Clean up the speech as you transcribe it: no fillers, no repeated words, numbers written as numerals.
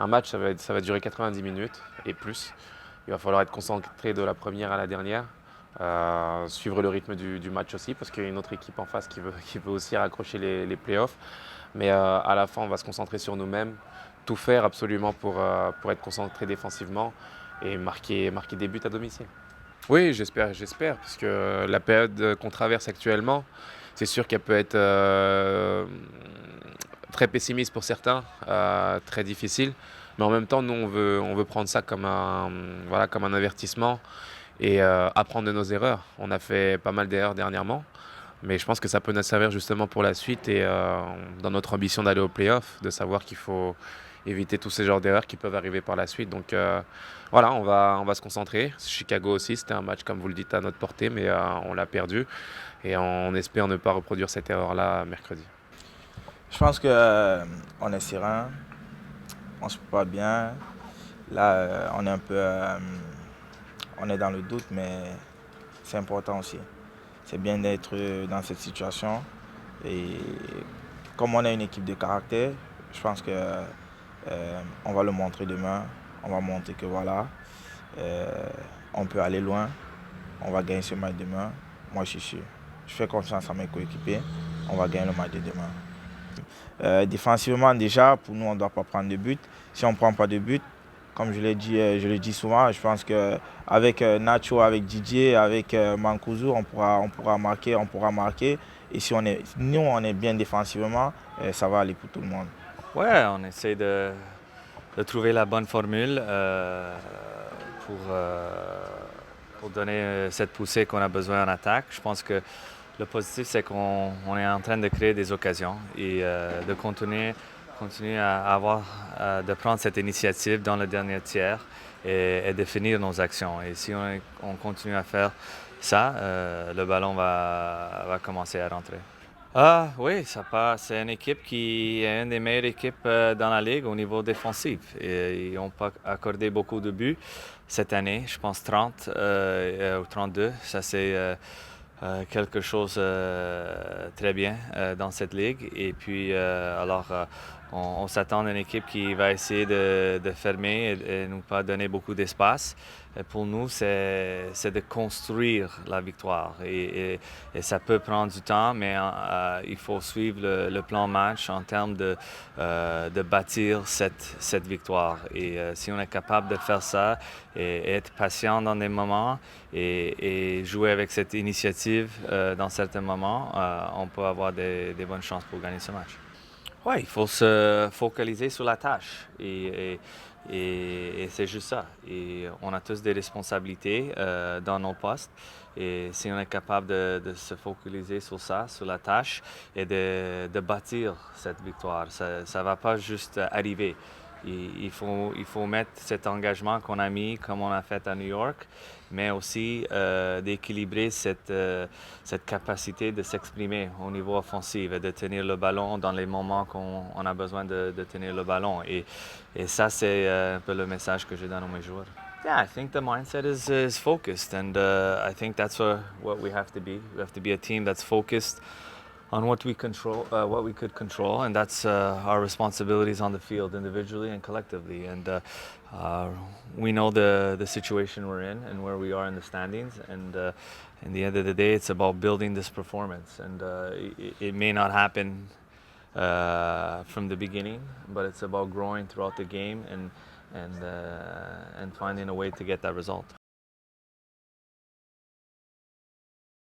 Un match, ça va durer 90 minutes et plus. Il va falloir être concentré de la première à la dernière. Suivre le rythme du match aussi, parce qu'il y a une autre équipe en face qui veut aussi raccrocher les playoffs. Mais à la fin, on va se concentrer sur nous-mêmes, tout faire absolument pour être concentré défensivement et marquer des buts à domicile. Oui, j'espère, parce que la période qu'on traverse actuellement, c'est sûr qu'elle peut être très pessimiste pour certains, très difficile. Mais en même temps, nous, on veut prendre ça voilà, comme un avertissement et apprendre de nos erreurs. On a fait pas mal d'erreurs dernièrement, mais je pense que ça peut nous servir justement pour la suite et dans notre ambition d'aller au playoff, de savoir qu'il faut éviter tous ces genres d'erreurs qui peuvent arriver par la suite. Donc voilà, on va se concentrer. Chicago aussi, c'était un match, comme vous le dites, à notre portée, mais on l'a perdu et on espère ne pas reproduire cette erreur-là mercredi. Je pense que on est serein, on se prépare bien. Là, on est un peu, on est dans le doute, mais c'est important aussi. C'est bien d'être dans cette situation. Et comme on a une équipe de caractère, je pense que on va le montrer demain. On va montrer que voilà, euh, on peut aller loin. On va gagner ce match demain. Moi, je suis sûr. Je fais confiance à mes coéquipiers. On va gagner le match de demain. Défensivement, déjà, pour nous, on ne doit pas prendre de but. Si on ne prend pas de but, comme je le dis souvent, je pense qu'avec Nacho, avec Didier, avec Mancuso, on pourra marquer, on pourra marquer. Et si nous, on est bien défensivement, ça va aller pour tout le monde. Ouais, on essaie de trouver la bonne formule pour, euh, pour donner cette poussée qu'on a besoin en attaque. Je pense que le positif, c'est qu'on est en train de créer des occasions et de continuer à avoir, de prendre cette initiative dans le dernier tiers et de finir nos actions. Et si on continue à faire ça, le ballon va commencer à rentrer. Ah oui, c'est une équipe qui est une des meilleures équipes dans la ligue au niveau défensif. Et ils n'ont pas accordé beaucoup de buts cette année, je pense 30 ou 32. Ça, c'est quelque chose très bien dans cette ligue. Et puis, on s'attend à une équipe qui va essayer de fermer et nous pas donner beaucoup d'espace. Et pour nous, c'est de construire la victoire. Et ça peut prendre du temps, mais il faut suivre le plan match en termes de bâtir cette victoire. Et si on est capable de faire ça et être patient dans des moments et jouer avec cette initiative dans certains moments, on peut avoir des bonnes chances pour gagner ce match. Oui, il faut se focaliser sur la tâche et c'est juste ça. Et on a tous des responsabilités dans nos postes et si on est capable de se focaliser sur ça, sur la tâche et de bâtir cette victoire, ça ne va pas juste arriver. Il faut mettre cet engagement qu'on a mis comme on a fait à New York, mais aussi d'équilibrer cette capacité de s'exprimer au niveau offensif et de tenir le ballon dans les moments qu'on a besoin de tenir le ballon. Et ça, c'est un peu le message que je donne à mes joueurs. Yeah, I think the mindset is focused, and I think that's what we have to be. We have to be a team that's focused on what we control, what we could control, and that's our responsibilities on the field, individually and collectively. And we know the situation we're in and where we are in the standings. And in the end of the day, it's about building this performance. And it may not happen from the beginning, but it's about growing throughout the game and finding a way to get that result.